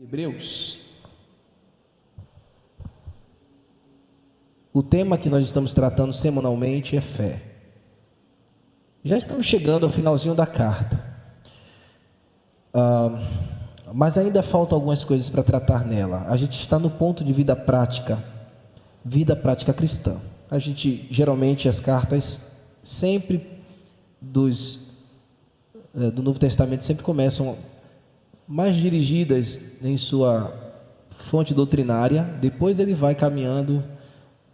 Hebreus. O tema que nós estamos tratando semanalmente é fé. Já estamos chegando ao finalzinho da carta, mas ainda faltam algumas coisas para tratar nela. A gente está no ponto de vida prática cristã. A gente, geralmente, as cartas sempre do Novo Testamento sempre começam mais dirigidas em sua fonte doutrinária, depois ele vai caminhando,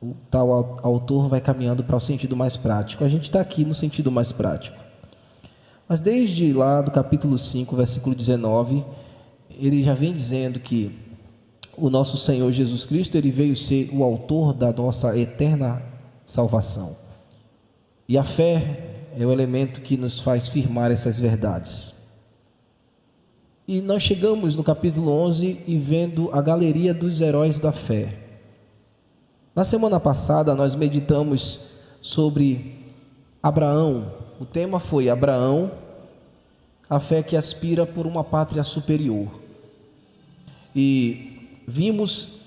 o tal autor vai caminhando para o sentido mais prático. A gente está aqui no sentido mais prático. Mas desde lá do capítulo 5, versículo 19, ele já vem dizendo que o nosso Senhor Jesus Cristo, ele veio ser o autor da nossa eterna salvação. E a fé é o elemento que nos faz firmar essas verdades. E nós chegamos no capítulo 11 e vendo a galeria dos heróis da fé. Na semana passada nós meditamos sobre Abraão. O tema foi Abraão, a fé que aspira por uma pátria superior. E vimos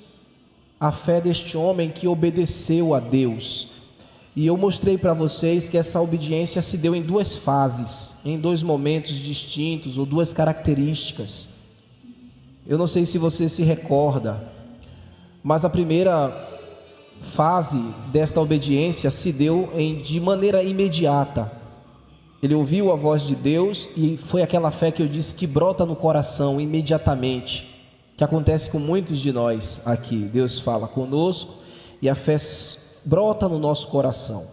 a fé deste homem que obedeceu a Deus. E eu mostrei para vocês que essa obediência se deu em duas fases, em dois momentos distintos, ou duas características. Eu não sei se você se recorda, mas a primeira fase desta obediência se deu de maneira imediata. Ele ouviu a voz de Deus e foi aquela fé que eu disse que brota no coração imediatamente, que acontece com muitos de nós aqui. Deus fala conosco e a fé brota no nosso coração.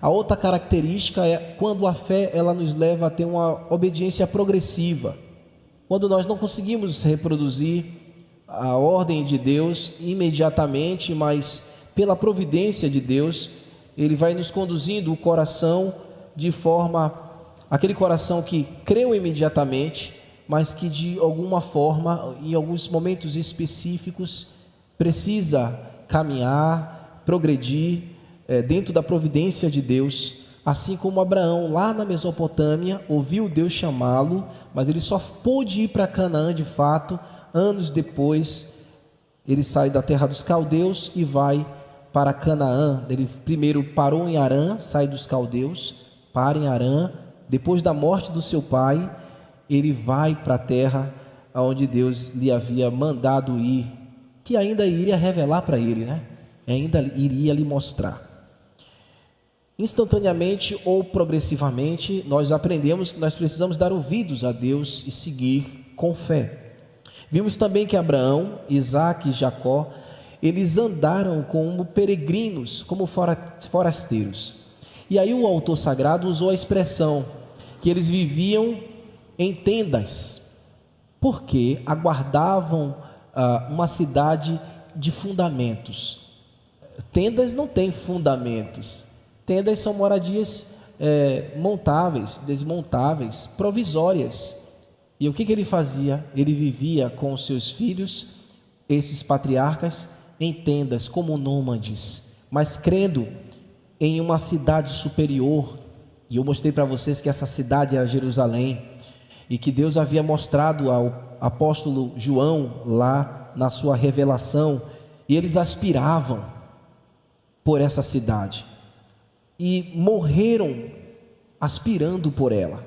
A outra característica é quando a fé ela nos leva a ter uma obediência progressiva. Quando nós não conseguimos reproduzir a ordem de Deus imediatamente, mas pela providência de Deus, Ele vai nos conduzindo o coração de forma, aquele coração que creu imediatamente, mas que de alguma forma, em alguns momentos específicos, precisa caminhar, progredir dentro da providência de Deus, assim como Abraão lá na Mesopotâmia ouviu Deus chamá-lo, mas ele só pôde ir para Canaã de fato anos depois. Ele sai da terra dos caldeus e vai para Canaã. Ele primeiro parou em Harã, sai dos caldeus, para em Harã. Depois da morte do seu pai, ele vai para a terra onde Deus lhe havia mandado ir, que ainda iria revelar para ele, né? Ainda iria lhe mostrar. Instantaneamente ou progressivamente, nós aprendemos que nós precisamos dar ouvidos a Deus e seguir com fé. Vimos também que Abraão, Isaque e Jacó, eles andaram como peregrinos, como forasteiros. E aí o autor sagrado usou a expressão que eles viviam em tendas, porque aguardavam uma cidade de fundamentos. Tendas não têm fundamentos. Tendas são moradias montáveis, desmontáveis, provisórias. E o que ele fazia? Ele vivia com os seus filhos, esses patriarcas, em tendas como nômades, mas crendo em uma cidade superior. E eu mostrei para vocês que essa cidade era Jerusalém, e que Deus havia mostrado ao apóstolo João lá na sua revelação, e eles aspiravam por essa cidade e morreram aspirando por ela.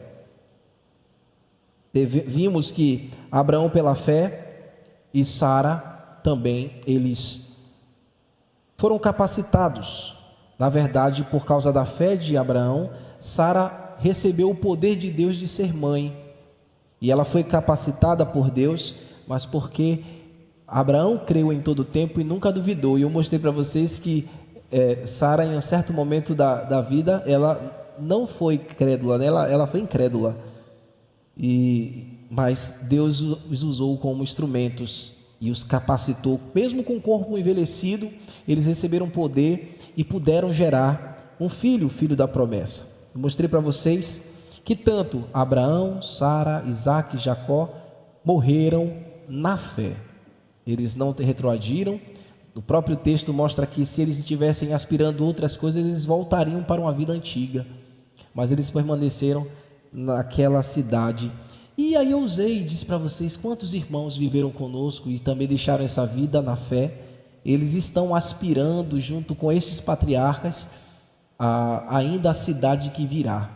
Vimos que Abraão pela fé e Sara também, eles foram capacitados. Na verdade, por causa da fé de Abraão, Sara recebeu o poder de Deus de ser mãe, e ela foi capacitada por Deus, mas porque Abraão creu em todo tempo e nunca duvidou. E eu mostrei para vocês que Sara, em um certo momento da vida, ela não foi crédula, né? ela foi incrédula, mas Deus os usou como instrumentos e os capacitou. Mesmo com o corpo envelhecido, eles receberam poder e puderam gerar um filho, o filho da promessa. Eu mostrei para vocês que tanto Abraão, Sara, Isaque e Jacó morreram na fé. Eles não retroagiram. O próprio texto mostra que se eles estivessem aspirando outras coisas, eles voltariam para uma vida antiga. Mas eles permaneceram naquela cidade E aí eu usei e disse para vocês quantos irmãos viveram conosco e também deixaram essa vida na fé. Eles estão aspirando junto com esses patriarcas ainda a cidade que virá.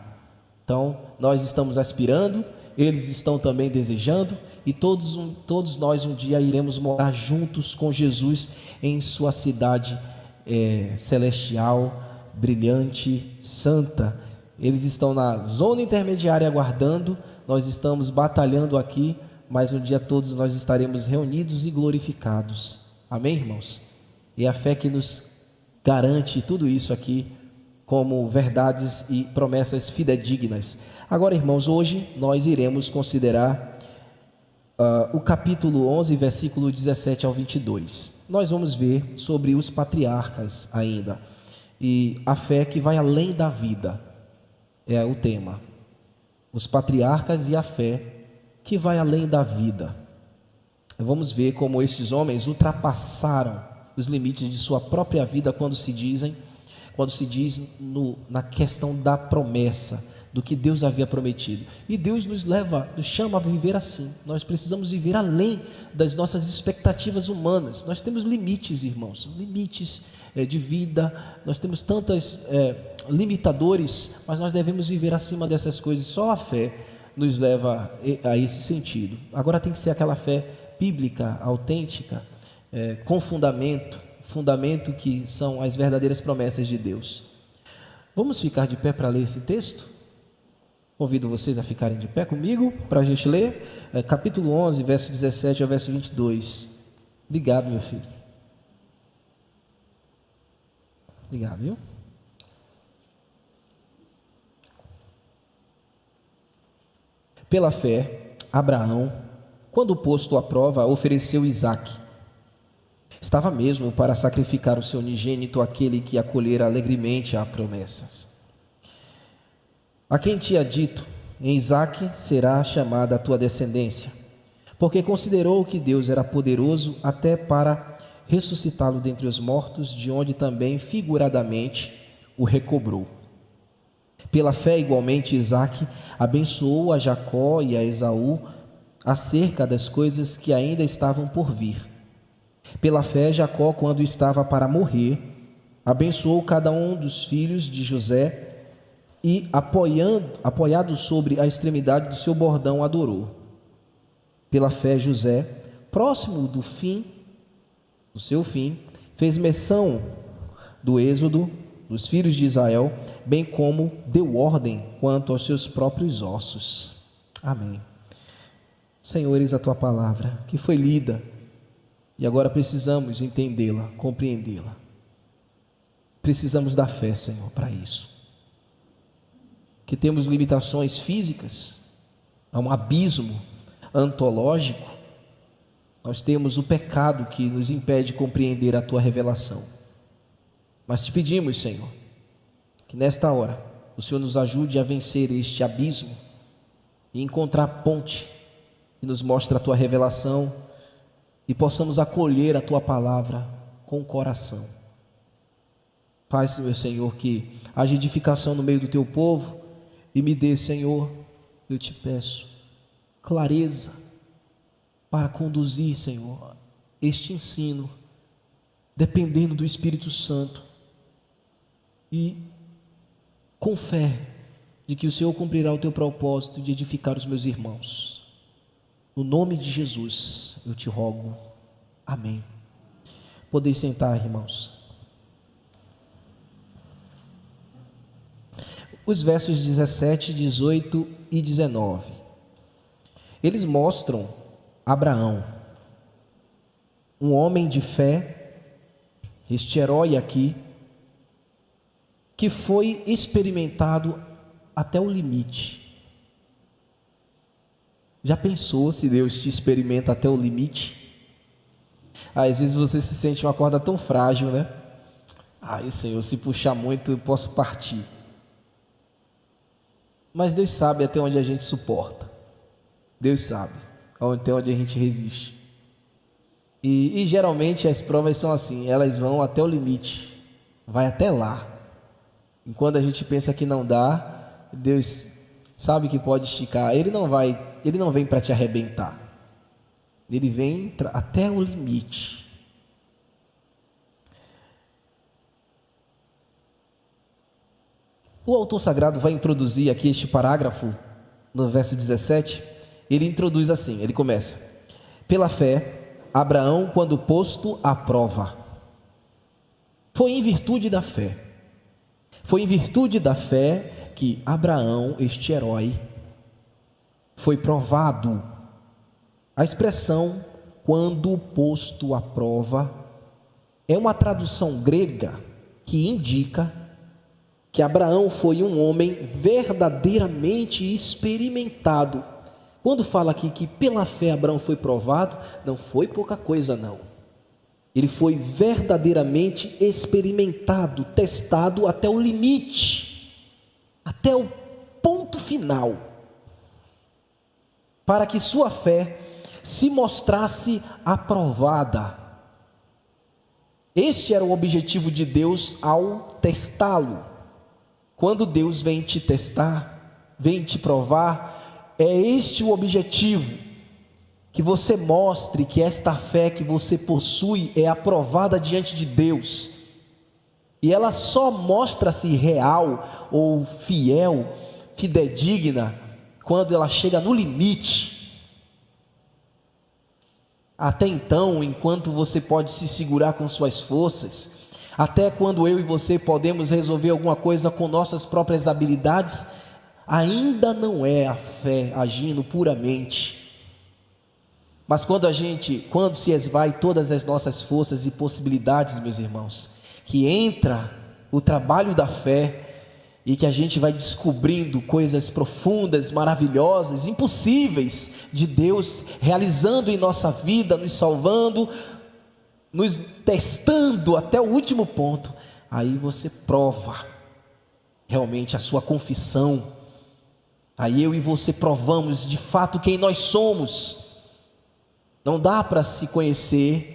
Então nós estamos aspirando, eles estão também desejando, e todos nós um dia iremos morar juntos com Jesus em sua cidade celestial, brilhante, santa. Eles estão na zona intermediária aguardando, nós estamos batalhando aqui, mas um dia todos nós estaremos reunidos e glorificados. Amém, irmãos? E a fé que nos garante tudo isso aqui como verdades e promessas fidedignas. Agora, irmãos, hoje nós iremos considerar o capítulo 11, versículo 17 ao 22. Nós vamos ver sobre os patriarcas ainda, e a fé que vai além da vida, é o tema. Os patriarcas e a fé que vai além da vida. Vamos ver como estes homens ultrapassaram os limites de sua própria vida quando se diz na questão da promessa, do que Deus havia prometido. E Deus nos chama a viver assim. Nós precisamos viver além das nossas expectativas humanas. Nós temos limites, irmãos, limites de vida, nós temos tantos limitadores, mas nós devemos viver acima dessas coisas. Só a fé nos leva a esse sentido. Agora tem que ser aquela fé bíblica, autêntica, com fundamento que são as verdadeiras promessas de Deus. Vamos ficar de pé para ler esse texto? Convido vocês a ficarem de pé comigo para a gente ler capítulo 11, verso 17 ao verso 22. Obrigado, meu filho. Obrigado, viu? Pela fé, Abraão, quando posto à prova, ofereceu Isaque. Estava mesmo para sacrificar o seu unigênito, aquele que acolhera alegremente as promessas. A quem tinha dito, em Isaque será chamada a tua descendência, porque considerou que Deus era poderoso até para ressuscitá-lo dentre os mortos, de onde também figuradamente o recobrou. Pela fé, igualmente, Isaque abençoou a Jacó e a Esaú acerca das coisas que ainda estavam por vir. Pela fé, Jacó, quando estava para morrer, abençoou cada um dos filhos de José e, apoiado sobre a extremidade do seu bordão, adorou. Pela fé, José, próximo do seu fim, fez menção do êxodo dos filhos de Israel, bem como deu ordem quanto aos seus próprios ossos. Amém. Senhor, eis a tua palavra, que foi lida, e agora precisamos entendê-la, compreendê-la. Precisamos da fé, Senhor, para isso. Que temos limitações físicas, há um abismo antológico, nós temos o pecado que nos impede de compreender a tua revelação. Mas te pedimos, Senhor, que nesta hora o Senhor nos ajude a vencer este abismo e encontrar a ponte que nos mostra a tua revelação e possamos acolher a tua palavra com o coração. Faz, meu Senhor, que haja edificação no meio do teu povo e me dê, Senhor, eu te peço, clareza para conduzir, Senhor, este ensino, dependendo do Espírito Santo, e com fé de que o Senhor cumprirá o teu propósito de edificar os meus irmãos. No nome de Jesus, eu te rogo. Amém. Podeis sentar, irmãos. Os versos 17, 18 e 19. Eles mostram Abraão, um homem de fé, este herói aqui, que foi experimentado até o limite. Já pensou se Deus te experimenta até o limite? Às vezes você se sente uma corda tão frágil, né? Ai, Senhor, se puxar muito eu posso partir. Mas Deus sabe até onde a gente suporta. Deus sabe até onde a gente resiste. E geralmente as provas são assim, elas vão até o limite, vai até lá. E quando a gente pensa que não dá, Deus sabe que pode esticar. Ele ele não vem para te arrebentar. Ele vem até o limite. O autor sagrado vai introduzir aqui este parágrafo, no verso 17, ele introduz assim, ele começa: pela fé, Abraão, quando posto à prova, foi em virtude da fé. Foi em virtude da fé que Abraão, este herói, foi provado. A expressão quando posto à prova é uma tradução grega que indica que Abraão foi um homem verdadeiramente experimentado. Quando fala aqui que pela fé Abraão foi provado, não foi pouca coisa não. Ele foi verdadeiramente experimentado, testado até o limite, até o ponto final, para que sua fé se mostrasse aprovada. Este era o objetivo de Deus ao testá-lo. Quando Deus vem te testar, vem te provar, é este o objetivo, que você mostre que esta fé que você possui é aprovada diante de Deus, e ela só mostra-se real ou fiel, fidedigna, quando ela chega no limite. Até então, enquanto você pode se segurar com suas forças, até quando eu e você podemos resolver alguma coisa com nossas próprias habilidades, ainda não é a fé agindo puramente. Mas quando se esvai todas as nossas forças e possibilidades, meus irmãos, que entra o trabalho da fé e que a gente vai descobrindo coisas profundas, maravilhosas, impossíveis de Deus realizando em nossa vida, nos salvando, nos testando até o último ponto, aí você prova realmente a sua confissão. Aí eu e você provamos de fato quem nós somos. Não dá para se conhecer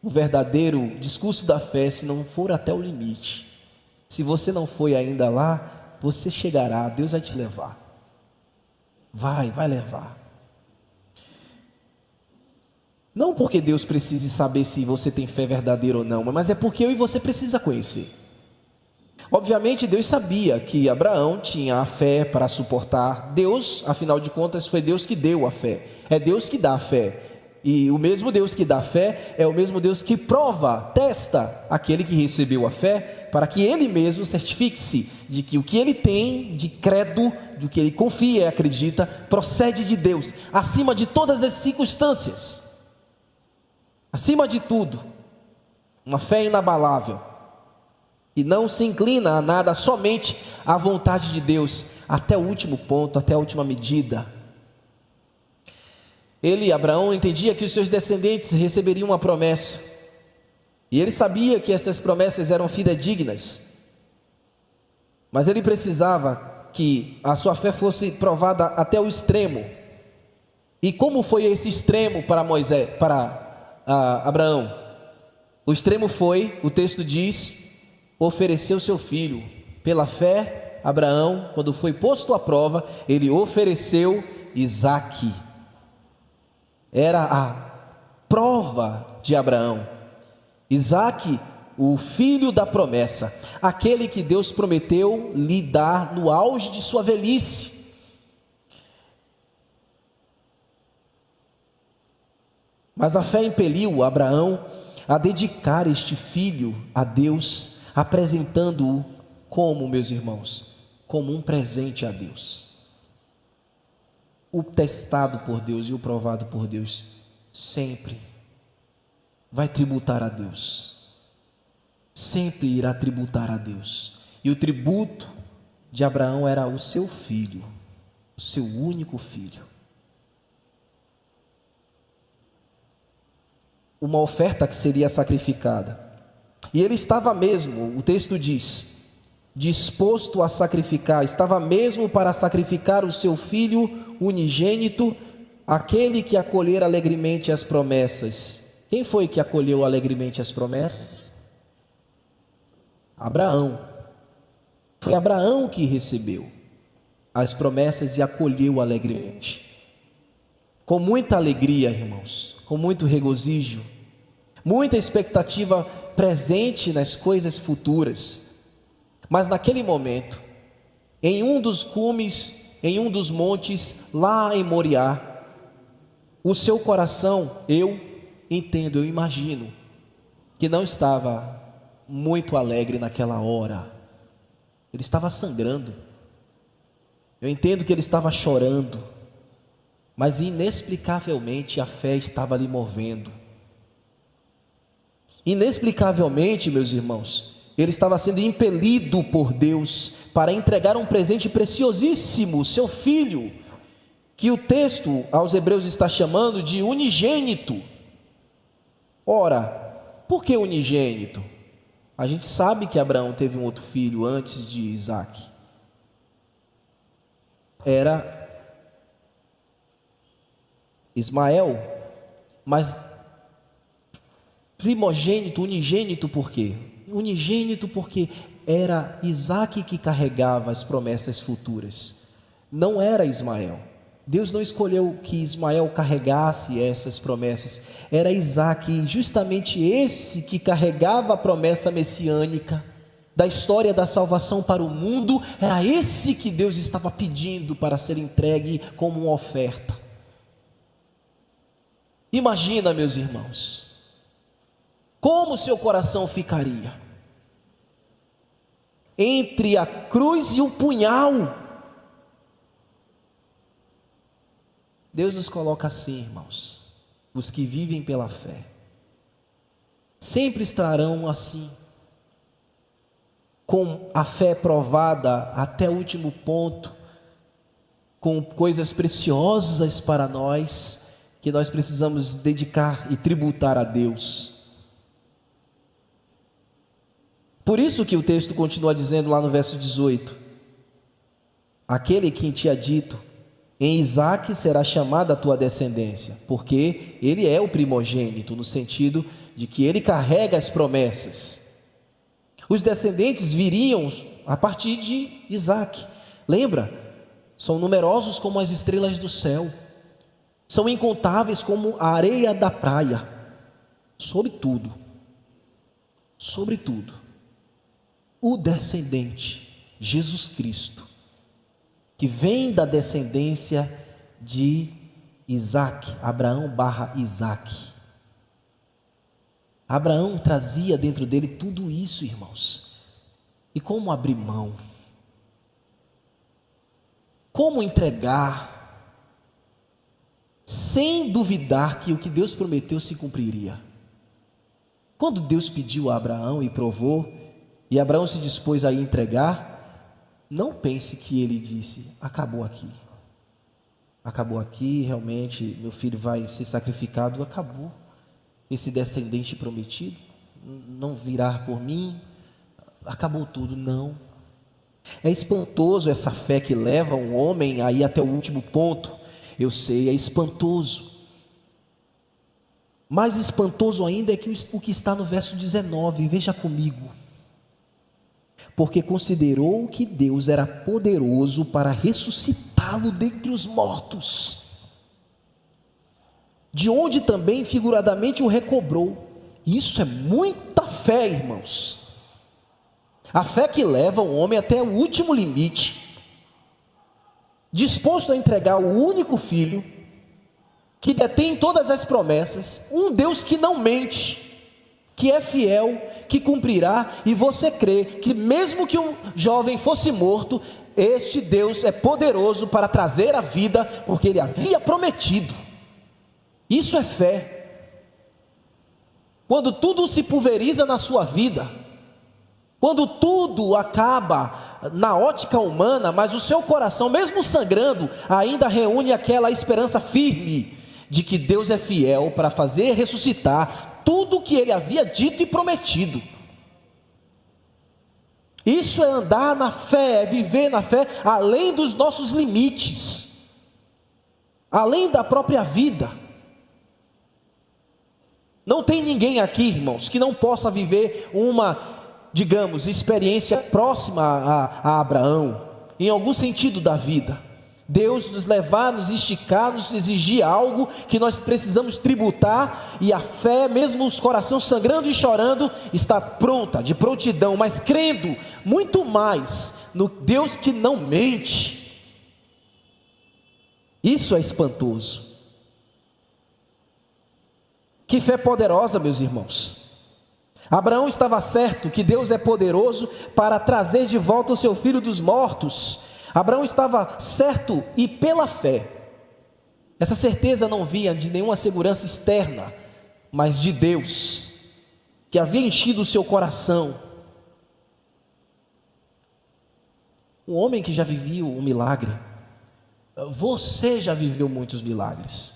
o verdadeiro discurso da fé se não for até o limite. Se você não foi ainda lá, você chegará, Deus vai te levar. Vai levar. Não porque Deus precise saber se você tem fé verdadeira ou não, mas é porque eu e você precisa conhecer. Obviamente Deus sabia que Abraão tinha a fé para suportar. Deus, afinal de contas, foi Deus que deu a fé. É Deus que dá a fé. E o mesmo Deus que dá fé é o mesmo Deus que prova, testa aquele que recebeu a fé, para que ele mesmo certifique-se de que o que ele tem de credo, do que ele confia e acredita, procede de Deus, acima de todas as circunstâncias, acima de tudo, uma fé inabalável, que não se inclina a nada, somente à vontade de Deus, até o último ponto, até a última medida. Ele, Abraão, entendia que os seus descendentes receberiam uma promessa, e ele sabia que essas promessas eram fidedignas, mas ele precisava que a sua fé fosse provada até o extremo. E como foi esse extremo para Abraão? O extremo foi, o texto diz, oferecer o seu filho. Pela fé, Abraão, quando foi posto à prova, ele ofereceu Isaque. Era a prova de Abraão. Isaque, o filho da promessa, aquele que Deus prometeu lhe dar no auge de sua velhice. Mas a fé impeliu Abraão a dedicar este filho a Deus, apresentando-o como, meus irmãos, como um presente a Deus. O testado por Deus e o provado por Deus sempre vai tributar a Deus, sempre irá tributar a Deus. E o tributo de Abraão era o seu filho, o seu único filho. Uma oferta que seria sacrificada. E ele estava mesmo, o texto diz, disposto a sacrificar, estava mesmo para sacrificar o seu filho unigênito, aquele que acolhera alegremente as promessas. Quem foi que acolheu alegremente as promessas? Abraão. Foi Abraão que recebeu as promessas e acolheu alegremente. com muita alegria, irmãos, com muito regozijo, muita expectativa presente nas coisas futuras. Mas naquele momento, em um dos cumes, em um dos montes, lá em Moriá, o seu coração, eu entendo, eu imagino, que não estava muito alegre naquela hora. Ele estava sangrando. Eu entendo que ele estava chorando, mas inexplicavelmente a fé estava lhe movendo. Inexplicavelmente, meus irmãos, ele estava sendo impelido por Deus para entregar um presente preciosíssimo, seu filho, que o texto aos Hebreus está chamando de unigênito. Ora, por que unigênito? A gente sabe que Abraão teve um outro filho antes de Isaac. Era Ismael, mas primogênito, unigênito por quê? Unigênito porque era Isaac que carregava as promessas futuras, não era Ismael. Deus não escolheu que Ismael carregasse essas promessas, era Isaac, justamente esse que carregava a promessa messiânica da história da salvação para o mundo, era esse que Deus estava pedindo para ser entregue como uma oferta. Imagina, meus irmãos, como seu coração ficaria entre a cruz e o punhal. Deus nos coloca assim, irmãos, os que vivem pela fé sempre estarão assim, com a fé provada até o último ponto, com coisas preciosas para nós, que nós precisamos dedicar e tributar a Deus. Por isso que o texto continua dizendo lá no verso 18: aquele que tinha dito, em Isaque será chamada a tua descendência, porque ele é o primogênito, no sentido de que ele carrega as promessas. Os descendentes viriam a partir de Isaque. Lembra? São numerosos como as estrelas do céu, são incontáveis como a areia da praia. Sobretudo, o descendente, Jesus Cristo, que vem da descendência de Isaque, Abraão / Isaque. Abraão trazia dentro dele tudo isso, irmãos. E como abrir mão? Como entregar, sem duvidar que o que Deus prometeu se cumpriria? Quando Deus pediu a Abraão e provou, e Abraão se dispôs a entregar, não pense que ele disse: acabou aqui. Acabou aqui, realmente, meu filho vai ser sacrificado, acabou. Esse descendente prometido não virá por mim, acabou tudo. Não. É espantoso essa fé que leva um homem a ir até o último ponto. Eu sei, é espantoso. Mais espantoso ainda é que o que está no verso 19, veja comigo. Porque considerou que Deus era poderoso para ressuscitá-lo dentre os mortos, de onde também figuradamente o recobrou. Isso é muita fé, irmãos. A fé que leva o homem até o último limite, disposto a entregar o único filho, que detém todas as promessas, um Deus que não mente, que é fiel, que cumprirá, e você crê que mesmo que um jovem fosse morto, este Deus é poderoso para trazer a vida, porque Ele havia prometido. Isso é fé. Quando tudo se pulveriza na sua vida, quando tudo acaba na ótica humana, mas o seu coração, mesmo sangrando, ainda reúne aquela esperança firme de que Deus é fiel para fazer ressuscitar tudo o que Ele havia dito e prometido. Isso é andar na fé, é viver na fé além dos nossos limites, além da própria vida. Não tem ninguém aqui, irmãos, que não possa viver uma, digamos, experiência próxima a Abraão, em algum sentido da vida. Deus nos levar, nos esticar, nos exigir algo que nós precisamos tributar, e a fé, mesmo os corações sangrando e chorando, está pronta, de prontidão, mas crendo muito mais no Deus que não mente. Isso é espantoso. Que fé poderosa, meus irmãos. Abraão estava certo que Deus é poderoso para trazer de volta o seu filho dos mortos. Abraão estava certo e pela fé. Essa certeza não vinha de nenhuma segurança externa, mas de Deus, que havia enchido o seu coração. Um homem que já viveu um milagre. Você já viveu muitos milagres.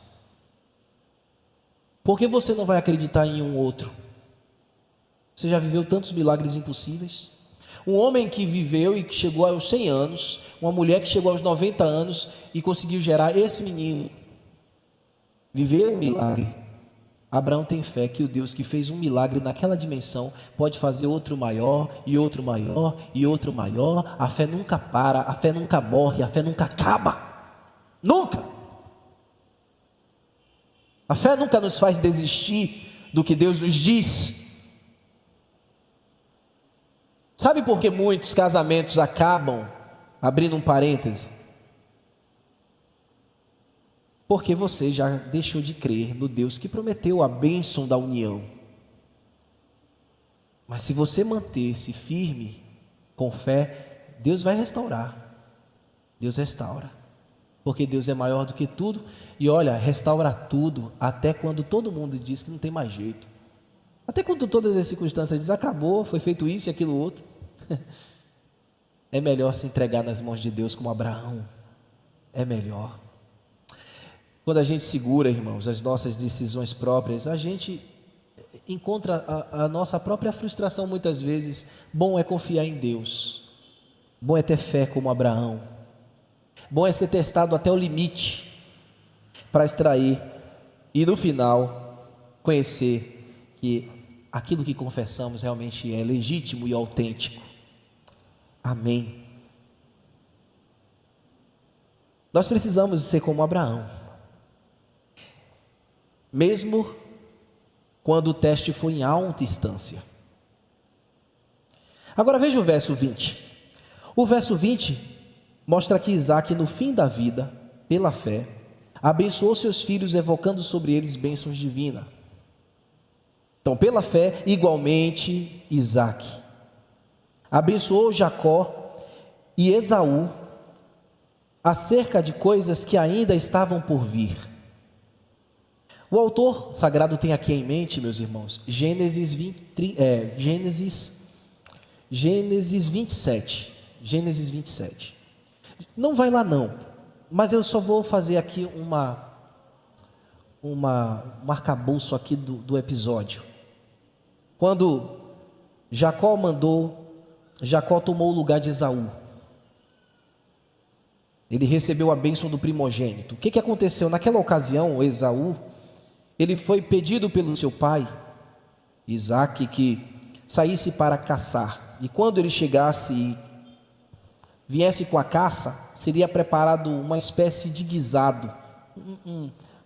Por que você não vai acreditar em um outro? Você já viveu tantos milagres impossíveis? Um homem que viveu e que chegou aos 100 anos, uma mulher que chegou aos 90 anos e conseguiu gerar esse menino. Viveu um milagre. Abraão tem fé que o Deus que fez um milagre naquela dimensão pode fazer outro maior, e outro maior, e outro maior. A fé nunca para, a fé nunca morre, a fé nunca acaba. Nunca! A fé nunca nos faz desistir do que Deus nos diz. Sabe por que muitos casamentos acabam, abrindo um parêntese? Porque você já deixou de crer no Deus que prometeu a bênção da união. Mas se você manter-se firme, com fé, Deus vai restaurar. Deus restaura. Porque Deus é maior do que tudo. E olha, restaura tudo, até quando todo mundo diz que não tem mais jeito. Até quando todas as circunstâncias dizem, acabou, foi feito isso e aquilo outro. É melhor se entregar nas mãos de Deus como Abraão. É melhor. Quando a gente segura, irmãos, as nossas decisões próprias, a gente encontra a nossa própria frustração muitas vezes. Bom é confiar em Deus. Bom é ter fé como Abraão. Bom é ser testado até o limite para extrair e no final conhecer que aquilo que confessamos realmente é legítimo e autêntico. Amém. Nós precisamos ser como Abraão. Mesmo quando o teste foi em alta instância. Agora veja o verso 20. O verso 20 mostra que Isaque, no fim da vida, pela fé, abençoou seus filhos, evocando sobre eles bênçãos divinas. Então, pela fé, igualmente, Isaque abençoou Jacó e Esaú acerca de coisas que ainda estavam por vir. O autor sagrado tem aqui em mente, meus irmãos, Gênesis 27. Gênesis 27. Não vai lá não, mas eu só vou fazer aqui um arcabouço aqui do episódio. Quando Jacó tomou o lugar de Esaú. Ele recebeu a bênção do primogênito. O que aconteceu? Naquela ocasião, Esaú, ele foi pedido pelo seu pai, Isaque, que saísse para caçar. E quando ele chegasse e viesse com a caça, seria preparado uma espécie de guisado.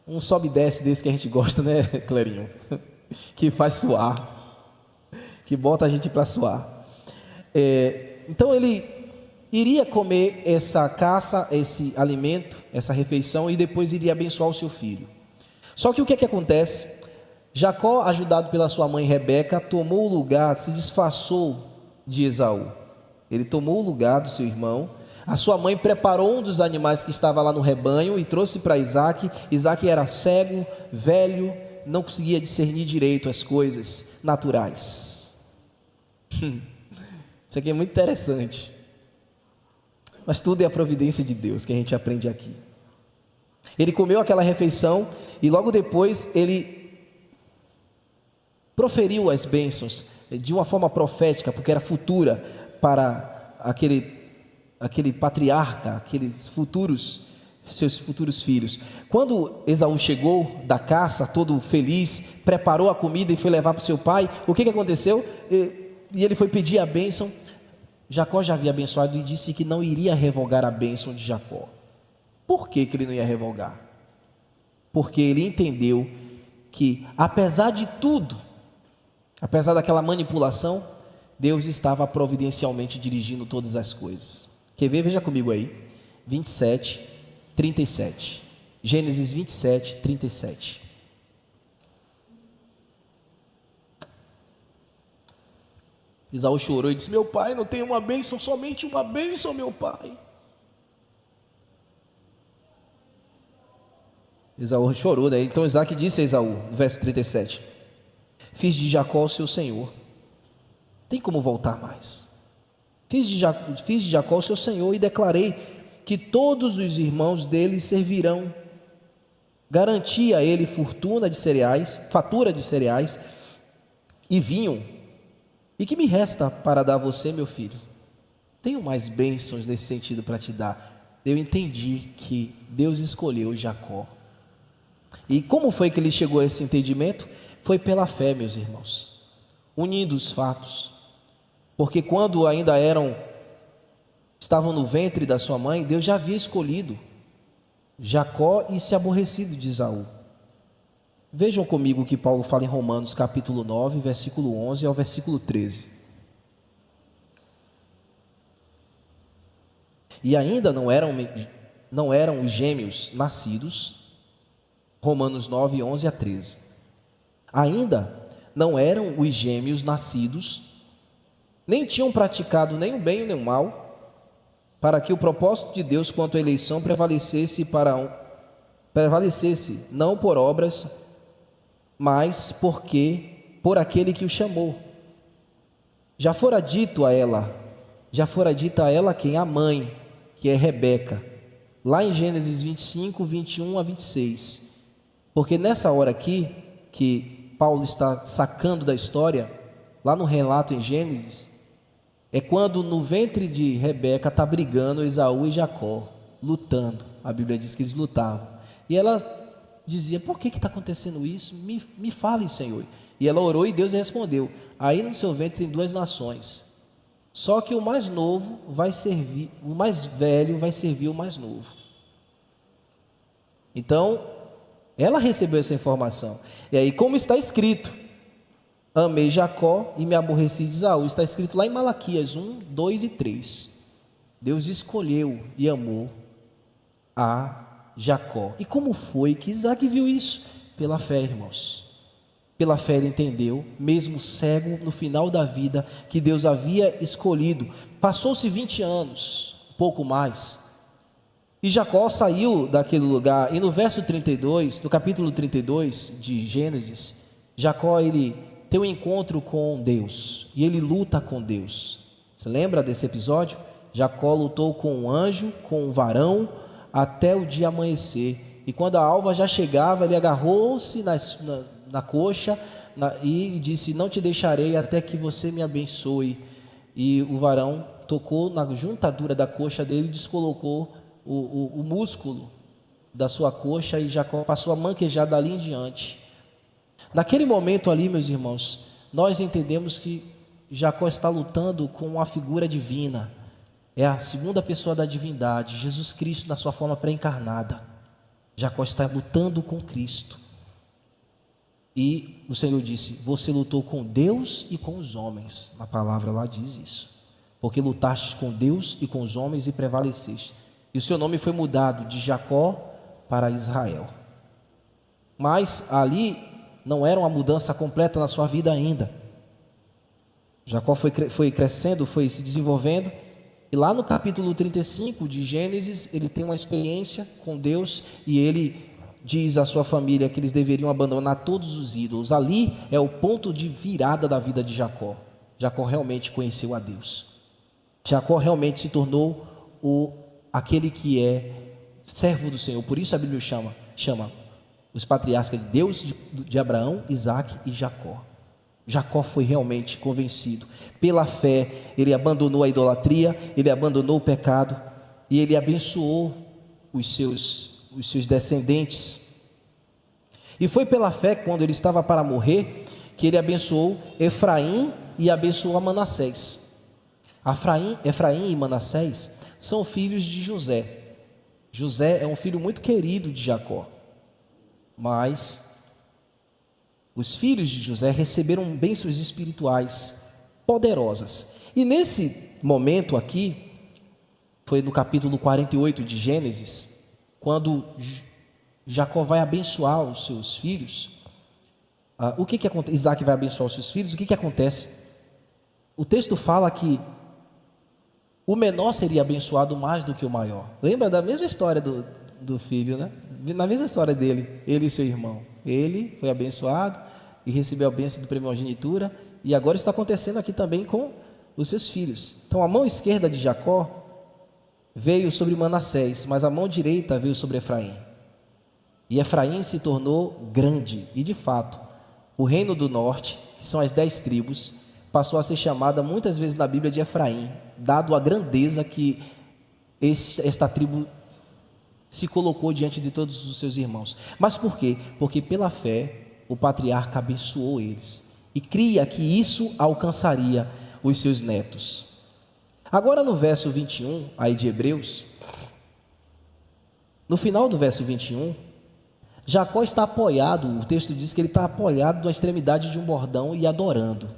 Um sobe e desce desse que a gente gosta, né, Clarinho? Que faz suar. Que bota a gente para suar. Então ele iria comer essa caça, esse alimento, essa refeição, e depois iria abençoar o seu filho. Só que o que é que acontece? Jacó, ajudado pela sua mãe Rebeca, tomou o lugar, se disfarçou de Esaú. Ele tomou o lugar do seu irmão. A sua mãe preparou um dos animais que estava lá no rebanho e trouxe para Isaque. Isaque era cego, velho, não conseguia discernir direito as coisas naturais. Isso aqui é muito interessante. Mas tudo é a providência de Deus que a gente aprende aqui. Ele comeu aquela refeição e logo depois ele proferiu as bênçãos de uma forma profética, porque era futura para aquele patriarca, seus futuros filhos. Quando Esaú chegou da caça, todo feliz, preparou a comida e foi levar para o seu pai, o que aconteceu? E ele foi pedir a bênção. Jacó já havia abençoado e disse que não iria revogar a bênção de Jacó. Por que ele não ia revogar? Porque ele entendeu que, apesar de tudo, apesar daquela manipulação, Deus estava providencialmente dirigindo todas as coisas. Quer ver? Veja comigo aí, 27, 37. Gênesis 27, 37. Esaú chorou e disse: meu pai, não tem uma bênção, somente uma bênção, meu pai. Esaú chorou, né? Então Isaac disse a Esaú, no verso 37, fiz de Jacó o seu senhor, tem como voltar mais? Fiz de Jacó o seu senhor e declarei que todos os irmãos dele servirão. Garanti a ele fatura de cereais e vinho. E que me resta para dar a você, meu filho? Tenho mais bênçãos nesse sentido para te dar. Eu entendi que Deus escolheu Jacó. E como foi que ele chegou a esse entendimento? Foi pela fé, meus irmãos, unindo os fatos. Porque quando ainda estavam no ventre da sua mãe, Deus já havia escolhido Jacó e se aborrecido de Esaú. Vejam comigo o que Paulo fala em Romanos capítulo 9, versículo 11 ao versículo 13. E ainda não eram os gêmeos nascidos, Romanos 9, 11 a 13. Ainda não eram os gêmeos nascidos, nem tinham praticado nem o bem nem o mal, para que o propósito de Deus quanto à eleição prevalecesse não por obras, mas por aquele que o chamou. Já fora dita a ela quem? A mãe, que é Rebeca, lá em Gênesis 25, 21 a 26. Porque nessa hora aqui, que Paulo está sacando da história, lá no relato em Gênesis, é quando no ventre de Rebeca está brigando Esaú e Jacó, lutando. A Bíblia diz que eles lutavam. E ela dizia: por que está acontecendo isso? Me fale, Senhor. E ela orou e Deus respondeu: aí no seu ventre tem duas nações, só que o mais novo vai servir, o mais velho vai servir o mais novo. Então, ela recebeu essa informação. E aí, como está escrito, amei Jacó e me aborreci de Esaú. Está escrito lá em Malaquias 1, 2 e 3. Deus escolheu e amou a Jacó. E como foi que Isaac viu isso? Pela fé, irmãos. Pela fé ele entendeu, mesmo cego no final da vida, que Deus havia escolhido. Passou-se 20 anos, pouco mais, e Jacó saiu daquele lugar. E no verso 32, no capítulo 32 de Gênesis, Jacó ele tem um encontro com Deus, e ele luta com Deus. Você lembra desse episódio? Jacó lutou com um anjo, com um varão, até o dia amanhecer. E quando a alva já chegava, ele agarrou-se na coxa e disse: não te deixarei até que você me abençoe. E o varão tocou na juntadura da coxa dele e descolocou o músculo da sua coxa, e Jacó passou a manquejar dali em diante. Naquele momento ali, meus irmãos, nós entendemos que Jacó está lutando com a figura divina. É a segunda pessoa da divindade, Jesus Cristo na sua forma pré-encarnada. Jacó está lutando com Cristo. E o Senhor disse: você lutou com Deus e com os homens. Na palavra lá diz isso. Porque lutaste com Deus e com os homens e prevaleceste. E o seu nome foi mudado de Jacó para Israel. Mas ali não era uma mudança completa na sua vida ainda. Jacó foi crescendo, foi se desenvolvendo. E lá no capítulo 35 de Gênesis, ele tem uma experiência com Deus e ele diz à sua família que eles deveriam abandonar todos os ídolos. Ali é o ponto de virada da vida de Jacó. Jacó realmente conheceu a Deus. Jacó realmente se tornou aquele que é servo do Senhor. Por isso a Bíblia chama os patriarcas de Deus de Abraão, Isaac e Jacó. Jacó foi realmente convencido. Pela fé, ele abandonou a idolatria, ele abandonou o pecado e ele abençoou os seus descendentes. E foi pela fé, quando ele estava para morrer, que ele abençoou Efraim e abençoou a Manassés. Efraim e Manassés são filhos de José. José é um filho muito querido de Jacó, mas os filhos de José receberam bênçãos espirituais poderosas. E nesse momento aqui, foi no capítulo 48 de Gênesis, quando Jacó vai abençoar os seus filhos. O que acontece? Isaac vai abençoar os seus filhos. O que acontece? O texto fala que o menor seria abençoado mais do que o maior. Lembra da mesma história do filho, né? Na mesma história dele, ele e seu irmão. Ele foi abençoado e recebeu a bênção de primogenitura, e agora está acontecendo aqui também com os seus filhos. Então a mão esquerda de Jacó veio sobre Manassés, mas a mão direita veio sobre Efraim. E Efraim se tornou grande, e de fato, o reino do norte, que são as 10 tribos, passou a ser chamada muitas vezes na Bíblia de Efraim, dado a grandeza que esta tribo se colocou diante de todos os seus irmãos. Mas por quê? Porque pela fé o patriarca abençoou eles e cria que isso alcançaria os seus netos. Agora no verso 21 aí de Hebreus, no final do verso 21, Jacó está apoiado, o texto diz que ele está apoiado na extremidade de um bordão e adorando.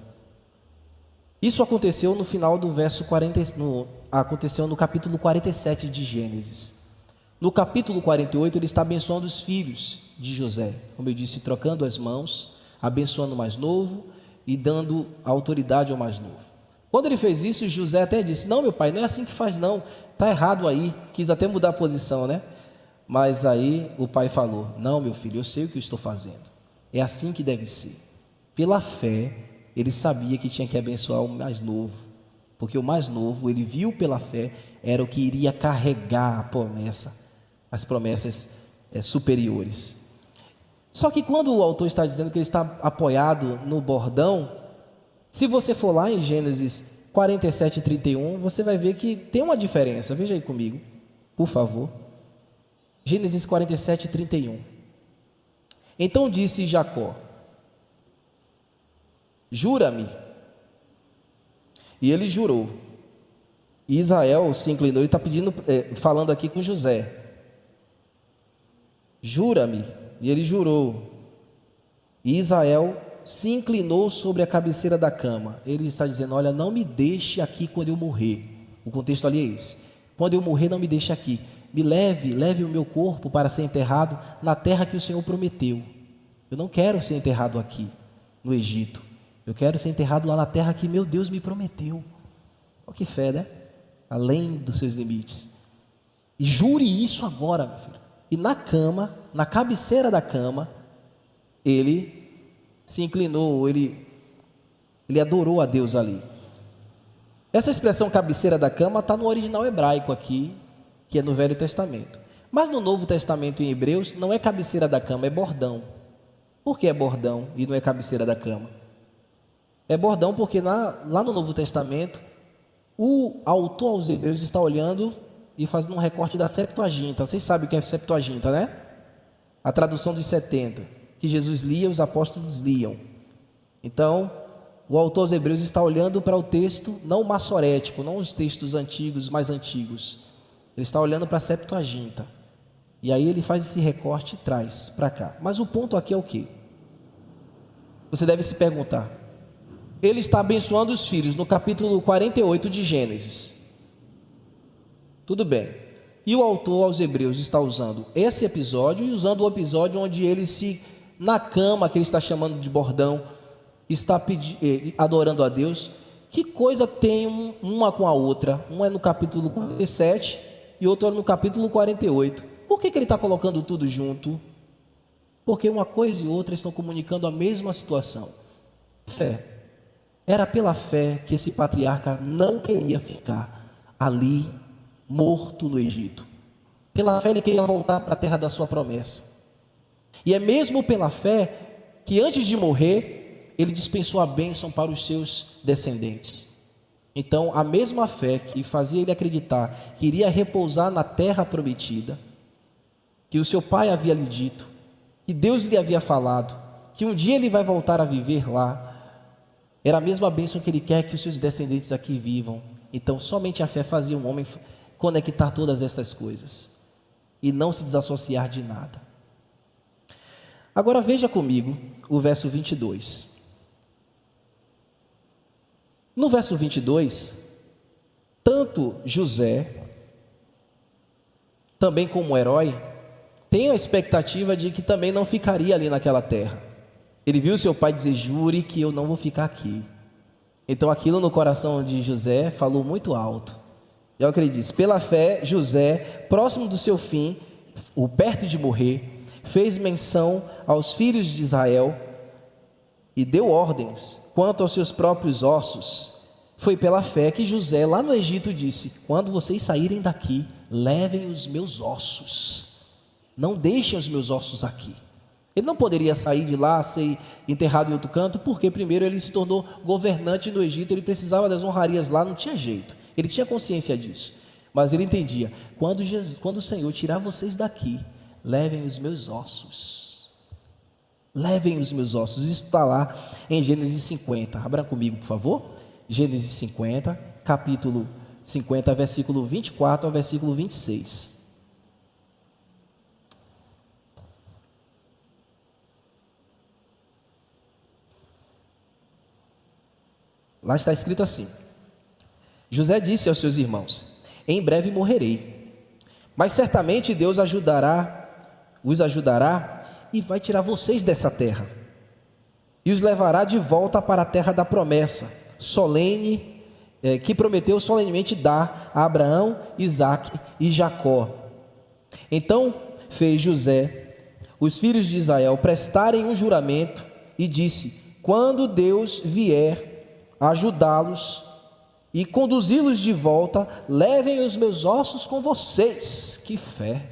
Isso aconteceu no final do verso 40, aconteceu no capítulo 47 de Gênesis. No capítulo 48 ele está abençoando os filhos de José, como eu disse, trocando as mãos, abençoando o mais novo e dando autoridade ao mais novo. Quando ele fez isso, José até disse: não, meu pai, não é assim que faz não, está errado aí, quis até mudar a posição, né? Mas aí o pai falou: não, meu filho, eu sei o que eu estou fazendo, é assim que deve ser. Pela fé, ele sabia que tinha que abençoar o mais novo, porque o mais novo, ele viu pela fé, era o que iria carregar a promessa, as promessas superiores. Só que quando o autor está dizendo que ele está apoiado no bordão, se você for lá em Gênesis 47 e 31, você vai ver que tem uma diferença. Veja aí comigo, por favor. Gênesis 47 e 31. Então disse Jacó: jura-me. E ele jurou. E Israel se inclinou, ele está pedindo, falando aqui com José: jura-me. E ele jurou. E Israel se inclinou sobre a cabeceira da cama. Ele está dizendo: olha, não me deixe aqui quando eu morrer. O contexto ali é esse: quando eu morrer, não me deixe aqui. Me leve o meu corpo para ser enterrado na terra que o Senhor prometeu. Eu não quero ser enterrado aqui, no Egito. Eu quero ser enterrado lá na terra que meu Deus me prometeu. Olha que fé, né? Além dos seus limites. E jure isso agora, meu filho. E na cama, na cabeceira da cama, ele se inclinou, ele adorou a Deus ali. Essa expressão cabeceira da cama está no original hebraico aqui, que é no Velho Testamento. Mas no Novo Testamento, em Hebreus, não é cabeceira da cama, é bordão. Por que é bordão e não é cabeceira da cama? É bordão porque lá no Novo Testamento, o autor aos Hebreus está olhando e fazendo um recorte da Septuaginta. Vocês sabem o que é Septuaginta, né? A tradução dos 70, que Jesus lia, os apóstolos liam. Então, o autor aos Hebreus está olhando para o texto, não massorético, não os textos antigos, mais antigos. Ele está olhando para a Septuaginta. E aí ele faz esse recorte e traz para cá. Mas o ponto aqui é o quê? Você deve se perguntar. Ele está abençoando os filhos no capítulo 48 de Gênesis. Tudo bem. E o autor aos Hebreus está usando esse episódio e usando o episódio onde ele na cama, que ele está chamando de bordão, está adorando a Deus. Que coisa tem uma com a outra? Um é no capítulo 47 e outro é no capítulo 48. Por que ele está colocando tudo junto? Porque uma coisa e outra estão comunicando a mesma situação. Fé. Era pela fé que esse patriarca não queria ficar ali, morto no Egito. Pela fé ele queria voltar para a terra da sua promessa. E é mesmo pela fé que antes de morrer, ele dispensou a bênção para os seus descendentes. Então, a mesma fé que fazia ele acreditar que iria repousar na terra prometida, que o seu pai havia lhe dito, que Deus lhe havia falado, que um dia ele vai voltar a viver lá, era a mesma bênção que ele quer que os seus descendentes aqui vivam. Então, somente a fé fazia um homem conectar todas essas coisas. e não se desassociar de nada. Agora veja comigo o verso 22. No verso 22, tanto José, também como herói, tem a expectativa de que também não ficaria ali naquela terra. Ele viu seu pai dizer: jure que eu não vou ficar aqui. Então aquilo no coração de José falou muito alto. E é o que ele diz: pela fé, José, próximo do seu fim, ou perto de morrer, fez menção aos filhos de Israel e deu ordens quanto aos seus próprios ossos. Foi pela fé que José, lá no Egito, disse: quando vocês saírem daqui, levem os meus ossos, não deixem os meus ossos aqui. Ele não poderia sair de lá, ser enterrado em outro canto, porque primeiro ele se tornou governante no Egito, ele precisava das honrarias lá, não tinha jeito, ele tinha consciência disso, mas ele entendia: quando o Senhor tirar vocês daqui, levem os meus ossos, levem os meus ossos. Isso está lá em Gênesis 50, abra comigo por favor, Gênesis 50, capítulo 50, versículo 24 ao versículo 26. Lá está escrito assim: José disse aos seus irmãos: em breve morrerei, mas certamente Deus os ajudará e vai tirar vocês dessa terra e os levará de volta para a terra da promessa solene, que prometeu solenemente dar a Abraão, Isaque e Jacó. Então fez José os filhos de Israel prestarem um juramento e disse: quando Deus vier ajudá-los e conduzi-los de volta, levem os meus ossos com vocês. Que fé!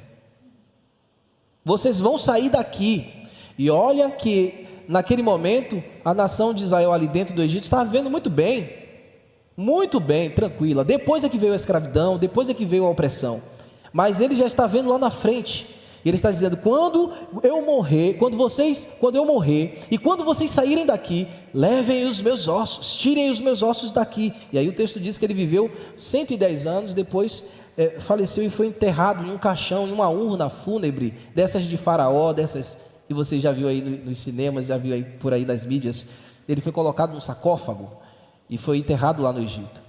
Vocês vão sair daqui. E olha que naquele momento a nação de Israel ali dentro do Egito estava vivendo muito bem, tranquila. Depois é que veio a escravidão, depois é que veio a opressão, mas ele já está vendo lá na frente. Ele está dizendo: quando eu morrer e quando vocês saírem daqui, levem os meus ossos, tirem os meus ossos daqui. E aí o texto diz que ele viveu 110 anos, depois faleceu e foi enterrado em um caixão, em uma urna fúnebre, dessas de Faraó, dessas que você já viu aí nos cinemas, já viu aí por aí nas mídias. Ele foi colocado num sarcófago e foi enterrado lá no Egito.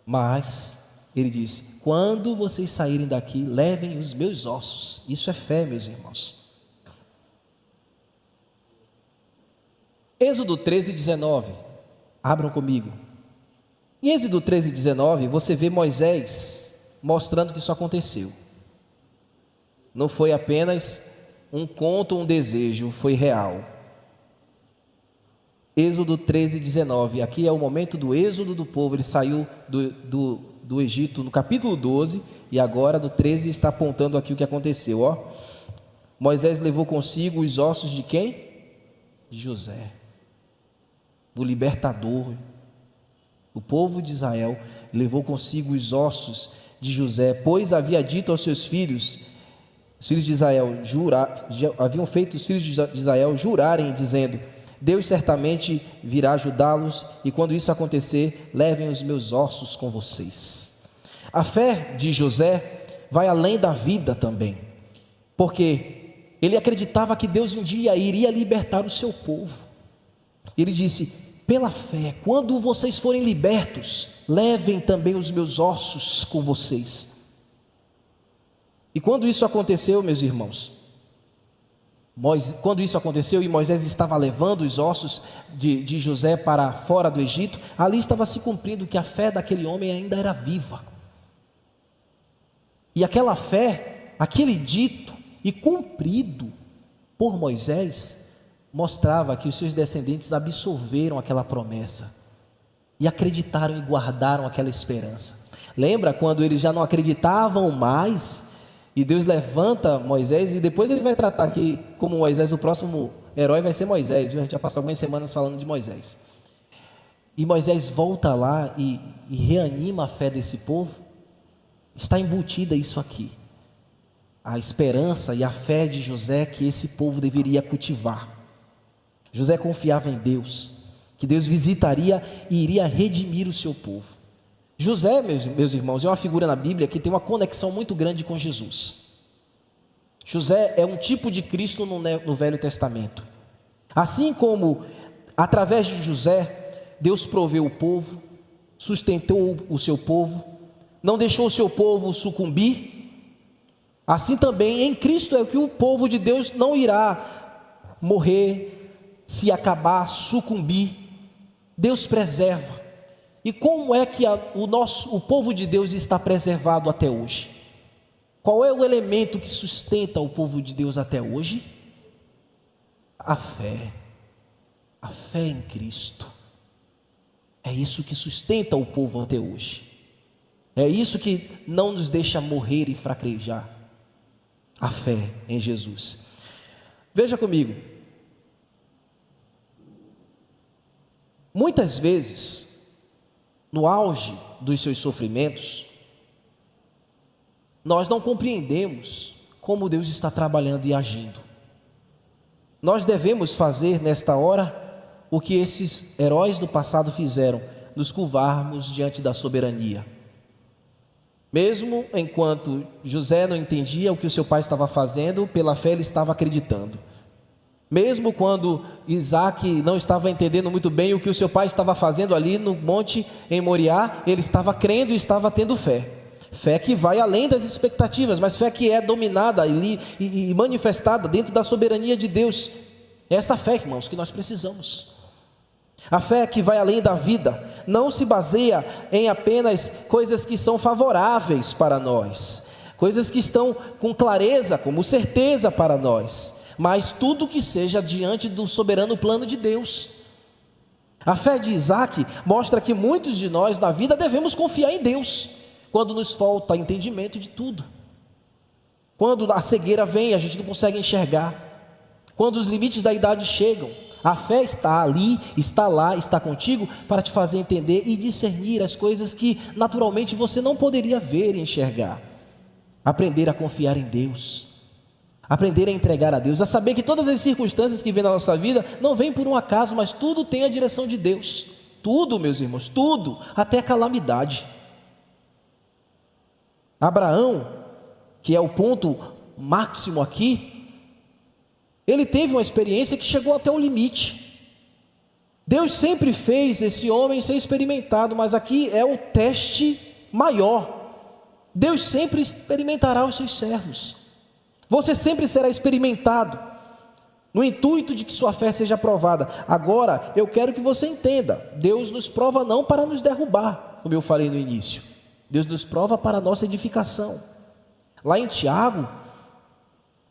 Mas ele disse: quando vocês saírem daqui, levem os meus ossos. Isso é fé, meus irmãos. Êxodo 13, 19. Abram comigo. Em Êxodo 13, 19, você vê Moisés mostrando que isso aconteceu. Não foi apenas um conto, um desejo, foi real. Êxodo 13, 19. Aqui é o momento do êxodo do povo. Ele saiu do Egito no capítulo 12, e agora do 13 está apontando aqui o que aconteceu. Ó. Moisés levou consigo os ossos de quem? De José, o libertador. O povo de Israel levou consigo os ossos de José, pois havia dito aos seus filhos, os filhos de Israel haviam feito os filhos de Israel jurarem, dizendo: Deus certamente virá ajudá-los, e quando isso acontecer, levem os meus ossos com vocês. A fé de José vai além da vida também, porque ele acreditava que Deus um dia iria libertar o seu povo. Ele disse: pela fé, quando vocês forem libertos, levem também os meus ossos com vocês. E quando isso aconteceu, meus irmãos, quando isso aconteceu e Moisés estava levando os ossos de José para fora do Egito, ali estava se cumprindo que a fé daquele homem ainda era viva. E aquela fé, aquele dito e cumprido por Moisés, mostrava que os seus descendentes absorveram aquela promessa e acreditaram e guardaram aquela esperança. Lembra quando eles já não acreditavam mais? E Deus levanta Moisés, e depois ele vai tratar aqui como Moisés, o próximo herói vai ser Moisés, viu? A gente já passou algumas semanas falando de Moisés. E Moisés volta lá e reanima a fé desse povo. Está embutida isso aqui, a esperança e a fé de José que esse povo deveria cultivar. José confiava em Deus, que Deus visitaria e iria redimir o seu povo. José, meus irmãos, é uma figura na Bíblia que tem uma conexão muito grande com Jesus. José é um tipo de Cristo no Velho Testamento. Assim como, através de José, Deus proveu o povo, sustentou o seu povo, não deixou o seu povo sucumbir, assim também em Cristo é que o povo de Deus não irá morrer, se acabar, sucumbir. Deus preserva. E como é que o povo de Deus está preservado até hoje? Qual é o elemento que sustenta o povo de Deus até hoje? A fé em Cristo. É isso que sustenta o povo até hoje. É isso que não nos deixa morrer e fraquejar. A fé em Jesus. Veja comigo. Muitas vezes, no auge dos seus sofrimentos, nós não compreendemos como Deus está trabalhando e agindo. Nós devemos fazer nesta hora o que esses heróis do passado fizeram, nos curvarmos diante da soberania. Mesmo enquanto José não entendia o que o seu pai estava fazendo, pela fé ele estava acreditando. Mesmo quando Isaac não estava entendendo muito bem o que o seu pai estava fazendo ali no monte em Moriá, ele estava crendo e estava tendo fé. Fé que vai além das expectativas, mas fé que é dominada e manifestada dentro da soberania de Deus. É essa fé, irmãos, que nós precisamos. A fé que vai além da vida não se baseia em apenas coisas que são favoráveis para nós, coisas que estão com clareza, como certeza para nós, mas tudo que seja diante do soberano plano de Deus. A fé de Isaac mostra que muitos de nós na vida devemos confiar em Deus, quando nos falta entendimento de tudo, quando a cegueira vem e a gente não consegue enxergar, quando os limites da idade chegam. A fé está ali, está lá, está contigo para te fazer entender e discernir as coisas que naturalmente você não poderia ver e enxergar. Aprender a confiar em Deus, aprender a entregar a Deus, a saber que todas as circunstâncias que vêm na nossa vida não vêm por um acaso, mas tudo tem a direção de Deus. Tudo, meus irmãos, tudo, até a calamidade. Abraão, que é o ponto máximo aqui, ele teve uma experiência que chegou até o limite. Deus sempre fez esse homem ser experimentado, mas aqui é o teste maior. Deus sempre experimentará os seus servos. Você sempre será experimentado, no intuito de que sua fé seja provada. Agora, eu quero que você entenda, Deus nos prova não para nos derrubar, como eu falei no início. Deus nos prova para a nossa edificação. Lá em Tiago,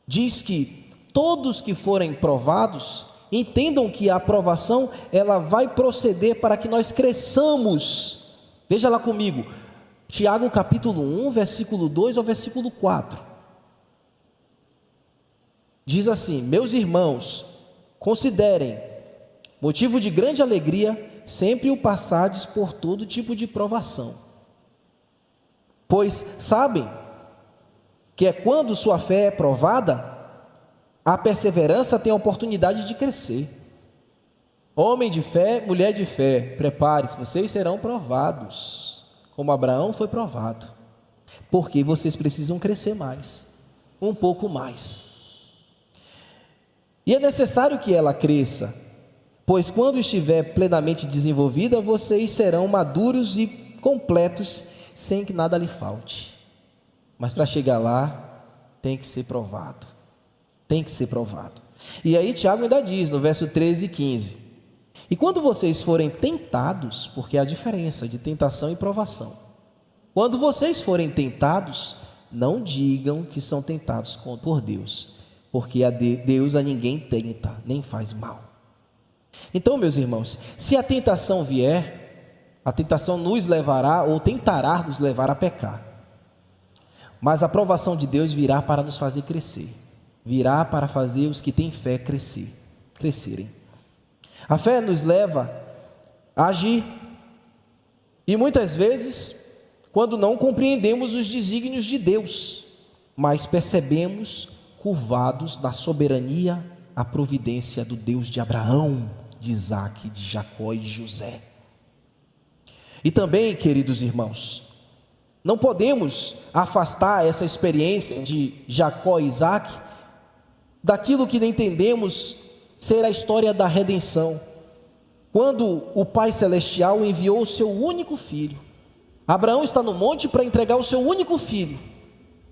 diz que todos que forem provados, entendam que a aprovação, ela vai proceder para que nós cresçamos. Veja lá comigo, Tiago capítulo 1, versículo 2 ao versículo 4. Diz assim: meus irmãos, considerem motivo de grande alegria sempre o passardes por todo tipo de provação, pois sabem que é quando sua fé é provada, a perseverança tem a oportunidade de crescer. Homem de fé, mulher de fé, prepare-se, vocês serão provados, como Abraão foi provado, porque vocês precisam crescer mais, um pouco mais. E é necessário que ela cresça, pois quando estiver plenamente desenvolvida, vocês serão maduros e completos, sem que nada lhe falte. Mas para chegar lá, tem que ser provado. Tem que ser provado. E aí Tiago ainda diz, no verso 13 e 15: e quando vocês forem tentados, porque há diferença de tentação e provação, quando vocês forem tentados, não digam que são tentados por Deus, porque Deus a ninguém tenta, nem faz mal. Então, meus irmãos, se a tentação vier, a tentação nos levará ou tentará nos levar a pecar, mas a provação de Deus virá para nos fazer crescer, virá para fazer os que têm fé crescerem. A fé nos leva a agir, e muitas vezes, quando não compreendemos os desígnios de Deus, mas percebemos curvados na soberania, a providência do Deus de Abraão, de Isaac, de Jacó e de José. E também, queridos irmãos, Não podemos afastar essa experiência de Jacó e Isaac daquilo que entendemos ser a história da redenção. Quando o Pai Celestial enviou o seu único filho, Abraão está no monte para entregar o seu único filho,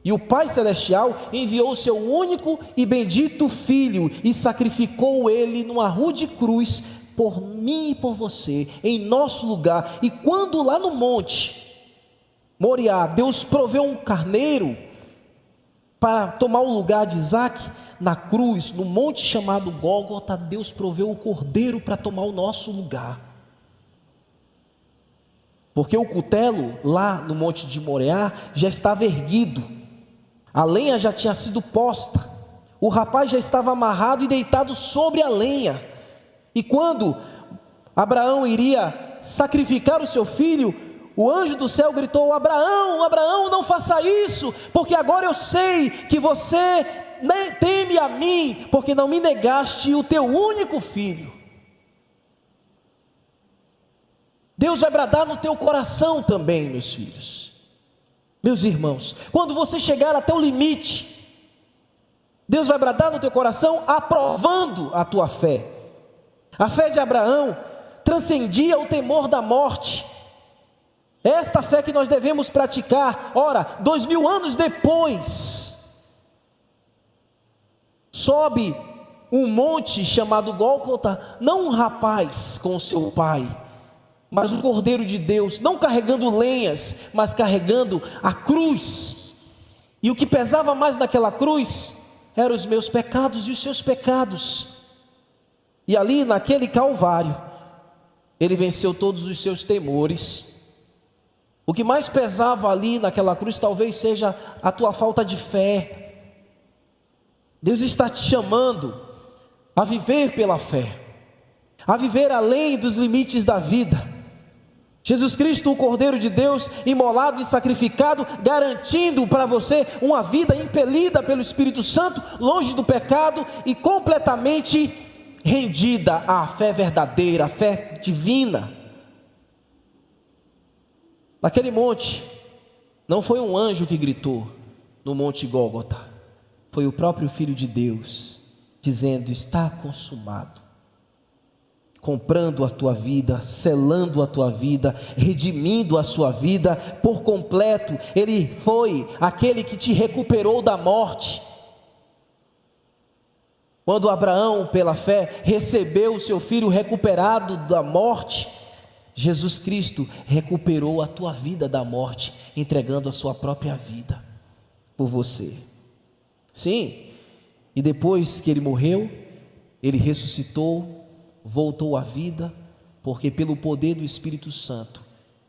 e o Pai Celestial enviou o seu único e bendito filho e sacrificou ele numa rude cruz por mim e por você, em nosso lugar. E quando lá no monte Moriá, Deus proveu um carneiro para tomar o lugar de Isaac, na cruz, no monte chamado Gólgota, Deus proveu o cordeiro para tomar o nosso lugar. Porque o cutelo lá no monte de Moriá já estava erguido, a lenha já tinha sido posta, o rapaz já estava amarrado e deitado sobre a lenha. E quando Abraão iria sacrificar o seu filho, o anjo do céu gritou: Abraão, Abraão, não faça isso, porque agora eu sei que você teme a mim, porque não me negaste o teu único filho. Deus vai bradar no teu coração também, meus filhos, meus irmãos. Quando você chegar até o limite, Deus vai bradar no teu coração, aprovando a tua fé. A fé de Abraão transcendia o temor da morte. Esta fé que nós devemos praticar. Ora, 2000 anos depois, sobe um monte chamado Gólgota, não um rapaz com seu pai, mas o Cordeiro de Deus, não carregando lenhas, mas carregando a cruz. E o que pesava mais naquela cruz eram os meus pecados e os seus pecados. E ali naquele Calvário, ele venceu todos os seus temores. O que mais pesava ali naquela cruz talvez seja a tua falta de fé. Deus está te chamando a viver pela fé, a viver além dos limites da vida. Jesus Cristo, o Cordeiro de Deus, imolado e sacrificado, garantindo para você uma vida impelida pelo Espírito Santo, longe do pecado e completamente rendida à fé verdadeira, à fé divina. Naquele monte, não foi um anjo que gritou no monte Gólgota, foi o próprio Filho de Deus, dizendo: está consumado, comprando a tua vida, selando a tua vida, redimindo a sua vida por completo. Ele foi aquele que te recuperou da morte. Quando Abraão, pela fé, recebeu o seu filho recuperado da morte, Jesus Cristo recuperou a tua vida da morte, entregando a sua própria vida por você. Sim, e depois que ele morreu, ele ressuscitou, voltou à vida, porque pelo poder do Espírito Santo,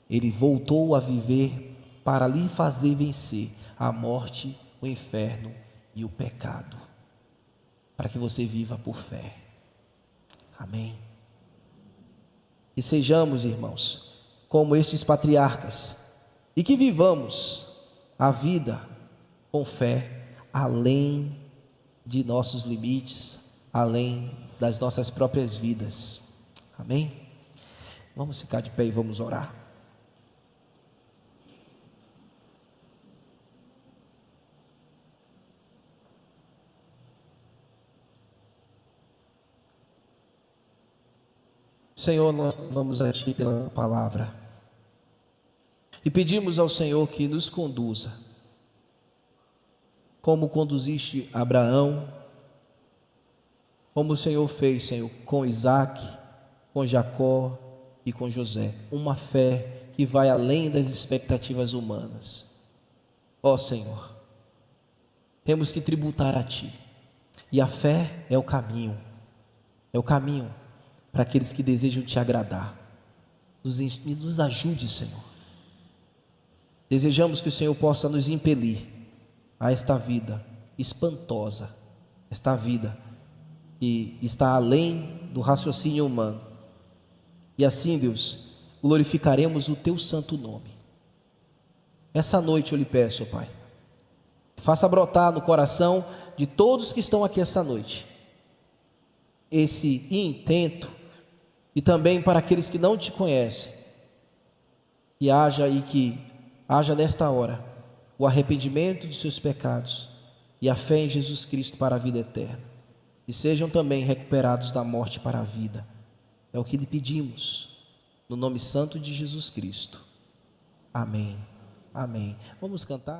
ele voltou a viver para lhe fazer vencer a morte, o inferno e o pecado, para que você viva por fé. Amém. E sejamos, irmãos, como estes patriarcas, e que vivamos a vida com fé, além de nossos limites, além das nossas próprias vidas. Amém? Vamos ficar de pé e vamos orar. Senhor, nós vamos a Ti pela palavra e pedimos ao Senhor que nos conduza, como conduziste Abraão, como o Senhor fez, Senhor, com Isaac, com Jacó e com José, uma fé que vai além das expectativas humanas. Ó Senhor, temos que tributar a Ti, e a fé é o caminho para aqueles que desejam Te agradar. Nos ajude, Senhor. Desejamos que o Senhor possa nos impelir a esta vida espantosa, esta vida que está além do raciocínio humano. E assim, Deus, glorificaremos o Teu santo nome. Essa noite eu lhe peço, Pai, faça brotar no coração de todos que estão aqui essa noite esse intento, e também para aqueles que não Te conhecem, que haja e que haja nesta hora o arrependimento dos seus pecados e a fé em Jesus Cristo para a vida eterna, e sejam também recuperados da morte para a vida. É o que lhe pedimos, no nome santo de Jesus Cristo. Amém. Amém. Vamos cantar?